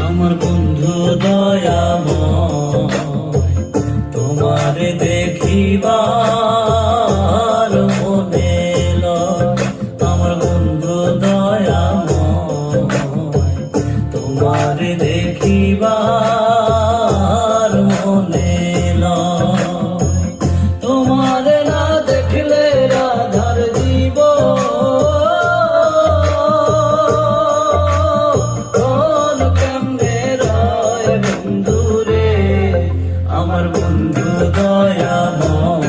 আমার বন্ধু দয়াময় তোমারে দেখিবার মনে লয়। আমার বন্ধু দয়াময় তোমারে দেখিবার মনে লয়। তোমারে না দেখলে রাধার জীবন কেমনে রয় বন্ধুরে। আমার বন্ধু দয়াময়